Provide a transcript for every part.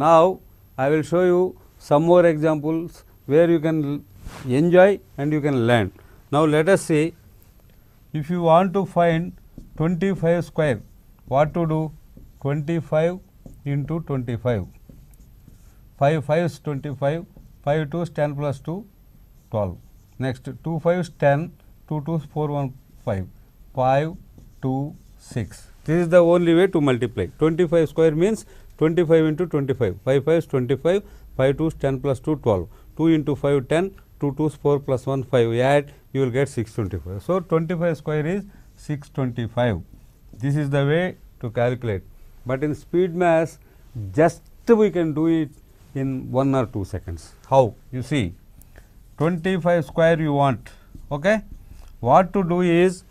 Now I will show you some more examples where you can enjoy and you can learn. Now let us see, if you want to find 25 square, what to do? 25 into 25, 5 5s 25, 5 2s 10 plus 2 12. Next 2 5s 10, 2 2s 4 1 5, 5 2 6. This is the only way to multiply. 25 square means 25 into 25, 5 5s 25, 5 2s 10 plus 2 12, 2 into 5 10, 2 2s 4 plus 1 5, add, you will get 625. So 25 square is 625. This is the way to calculate, but in speed maths just we can do it in 1 or 2 seconds. How? You see, 25 square you want, okay? What to do is,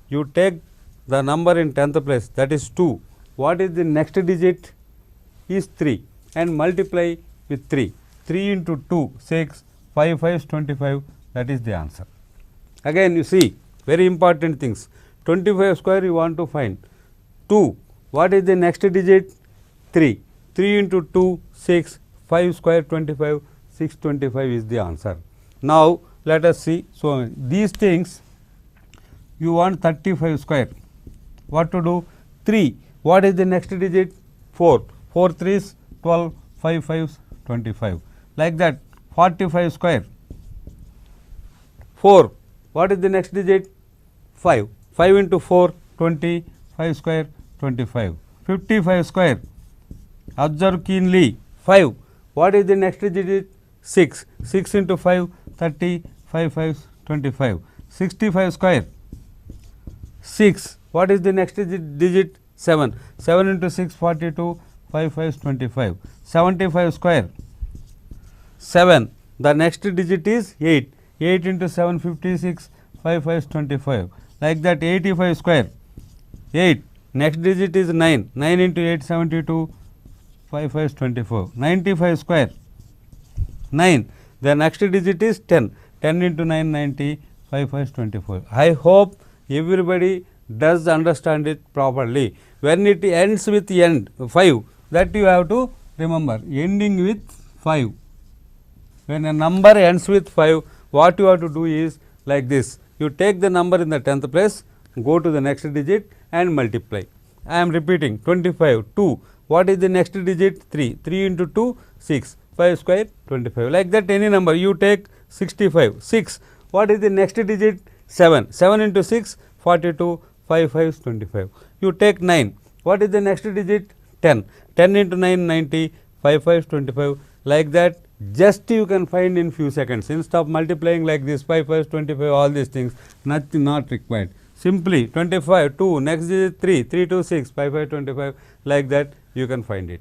you take the number in 10th place, that is 2. What is the next digit? Is 3, and multiply with 3. 3 into 2, 6, 5 5s 25, that is the answer. Again you see, very important things. 25 square you want to find. 2, what is the next digit? 3. 3 into 2, 6, 5 square 25, 625 is the answer. Now let us see. So these things, you want 35 square. What to do? 3. What is the next digit? 4. 4 3s 12, 5 5s 25. Like that. 45 square. 4. What is the next digit? 5. 5 into 4 20, 5 square 25. 55 square. Observe keenly. 5. What is the next digit? 6. 6 into 5 30, 5 5s 25. 65 square. 6. What is the next digit? 7. 7 into 6 42, 5 5s 25. 75 square. 7. The next digit is 8. 8 into 7 56, 5 5s 25. Like that. 85 square. 8. Next digit is 9. 9 into 8 72, 5 5s 24. 95 square. 9. The next digit is 10. 10 into 9 90, 5 5s 24. I hope everybody does understand it properly. When it ends with 5, that you have to remember, ending with 5. When a number ends with 5, what you have to do is like this. You take the number in the 10th place, go to the next digit and multiply. I am repeating, 25, 2. What is the next digit? 3. 3 into 2, 6. 5 square 25. Like that, any number you take. 65. 6. What is the next digit? 7. 7 into 6 42, 5 5s 25. You take 9. What is the next digit? 10. 10 into 9 90, 5 5s 25. Like that, just you can find in few seconds. Instead of multiplying like this, 5 5s 25, all these things, nothing, not required. Simply 25, 2, next digit 3, 3 2 6, 5 5 25, like that you can find it.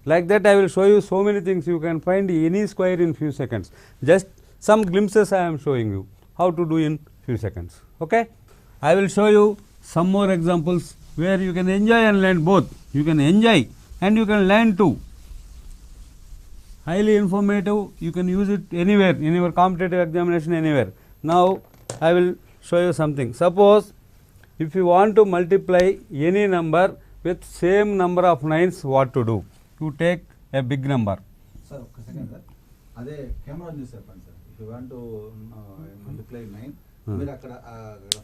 Like that I will show you so many things. You can find any square in few seconds. Just some glimpses I am showing you how to do in few seconds. Okay? I will show you some more examples where you can enjoy and learn both. You can enjoy and you can learn too. Highly informative, you can use it anywhere, in your competitive examination, anywhere. Now I will show you something. Suppose if you want to multiply any number with same number of 9s, what to do? You take a big number. Sir, one second, sir. అదే camera చూసి చెప్పండి sir. If you want to multiply 9, మీరు అక్కడ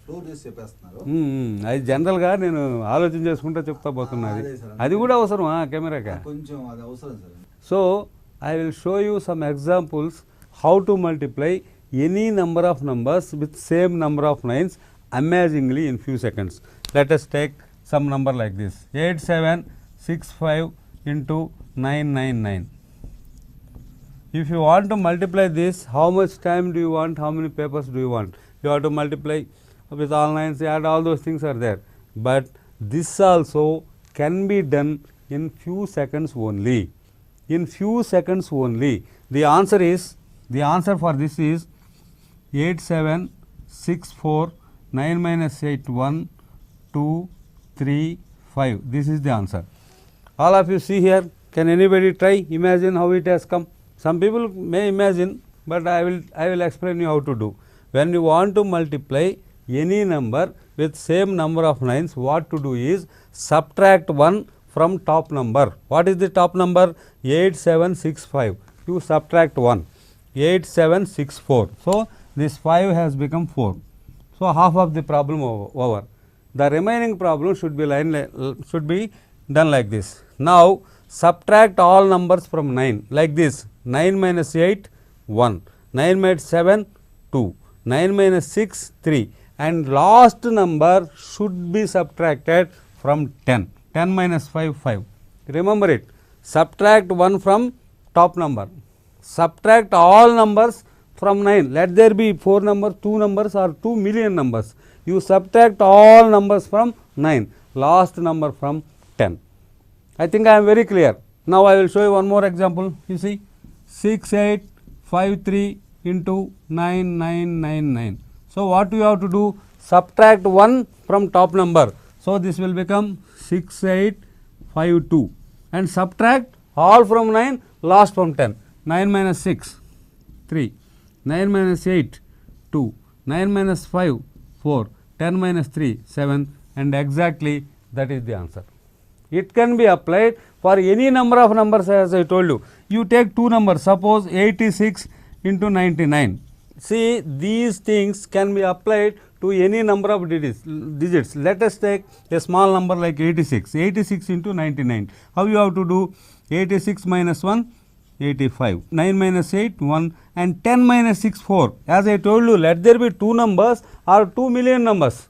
floor చూసి చెప్పేస్తున్నారు. అది జనరల్గా నేను ఆలోచన చేసుకుంటూ చెప్తా పోతున్నది. అది కూడా అవసరమా కెమెరాకి? కొంచెం అది అవసరం sir. So I will show you some examples how to multiply any number of numbers with same number of 9s amazingly in few seconds. Let us take some number like this. 8765 into 999. If you want to multiply this, how much time do you want? How many papers do you want? You have to multiply with all 9s, add, all those things are there. But this also can be done in few seconds only. In few seconds only. The answer for this is 8764 9 minus 8 1 2 3 5. This is the answer. All of you see here. Can anybody try? Imagine how it has come. Some people may imagine, but I will explain you how to do. When you want to multiply any number with same number of 9s, what to do is subtract 1 from top number. What is the top number? 8765. You subtract 1. 8764. So, this 5 has become 4. So, half of the problem over. The remaining problem should be done like this. Now, subtract all numbers from 9 like this. 9 minus 8, 1. 9 minus 7, 2. 9 minus 6, 3. And last number should be subtracted from 10. 10 minus 5, 5. Remember it. Subtract 1 from top number. Subtract all numbers from 9. Let there be 4 numbers, 2 numbers or 2 million numbers. You subtract all numbers from 9. Last number from 10. I think I am very clear. Now, I will show you one more example. You see 6853 into 9999. So, what you have to do? Subtract 1 from top number. So, this will become 6852 and subtract all from 9, last from 10. 9 minus 6, 3. 9 minus 8, 2. 9 minus 5, 4. 10 minus 3, 7, and exactly that is the answer. It can be applied for any number of numbers, as I told you. You take two numbers, suppose 86 into 99. See, these things can be applied to any number of digits. Let us take a small number like 86. 86 into 99. How you have to do? 86 minus 1, 85. 9 minus 8, 1, and 10 minus 6, 4. As I told you, let there be two numbers or 2 million numbers.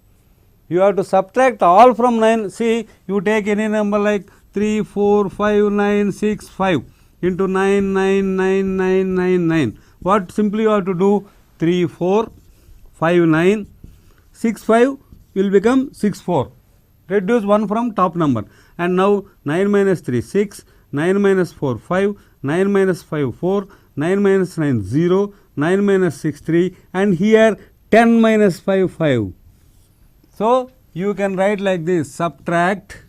You have to subtract all from 9. See, you take any number like 3, 4, 5, 9, 6, 5 into 9, 9, 9, 9, 9, 9. What simply you have to do? 3, 4, 5, 9, 6, 5 will become 6, 4. Reduce 1 from top number. And now 9 minus 3, 6, 9 minus 4, 5, 9 minus 5, 4, 9 minus 9, 0, 9 minus 6, 3, and here 10 minus 5, 5. So, you can write like this: subtract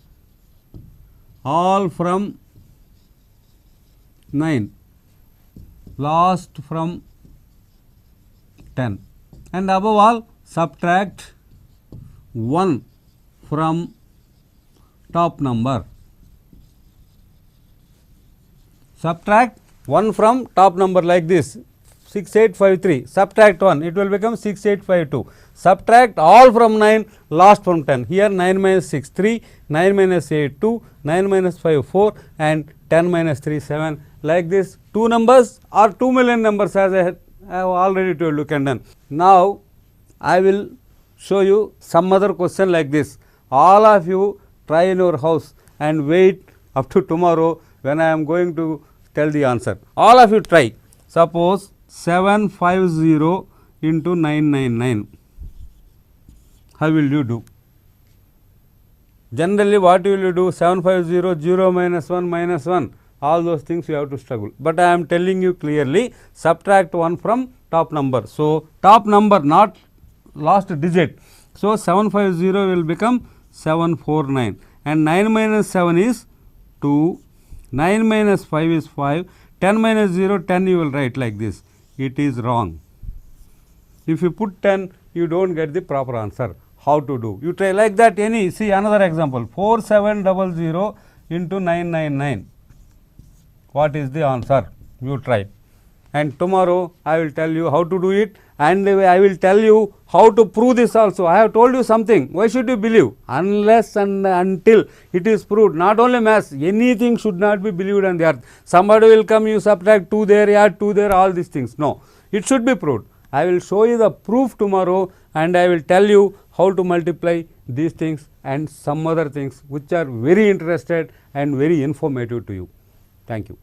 all from 9, last from 10, and above all subtract 1 from top number. Subtract 1 from top number like this, 6853, subtract 1, it will become 6852. Subtract all from 9, last from 10. Here 9 minus 6, 3, 9 minus 8, 2, 9 minus 5, 4, and 10 minus 3, 7. Like this, two numbers or 2 million numbers, as I have already told you can done. Now, I will show you some other question like this. All of you try in your house and wait up to tomorrow when I am going to tell the answer. All of you try. Suppose 750 into 999. How will you do? Generally, what will you do? 750, 0 minus 1 minus 1. All those things you have to struggle. But I am telling you clearly, subtract 1 from top number. So, top number, not last digit. So, 750 will become 749. And 9 minus 7 is 2. 9 minus 5 is 5. 10 minus 0, 10 you will write like this. It is wrong. If you put 10, you don't get the proper answer. How to do? You try like that. See another example. 4700 into 999. What is the answer? You try. And tomorrow I will tell you how to do it, and I will tell you how to prove this also. I have told you something. Why should you believe? Unless and until it is proved. Not only maths, anything should not be believed on the earth. Somebody will come, you subtract 2 there, add 2 there, all these things. No, it should be proved. I will show you the proof tomorrow, and I will tell you how to multiply these things and some other things which are very interested and very informative to you. Thank you.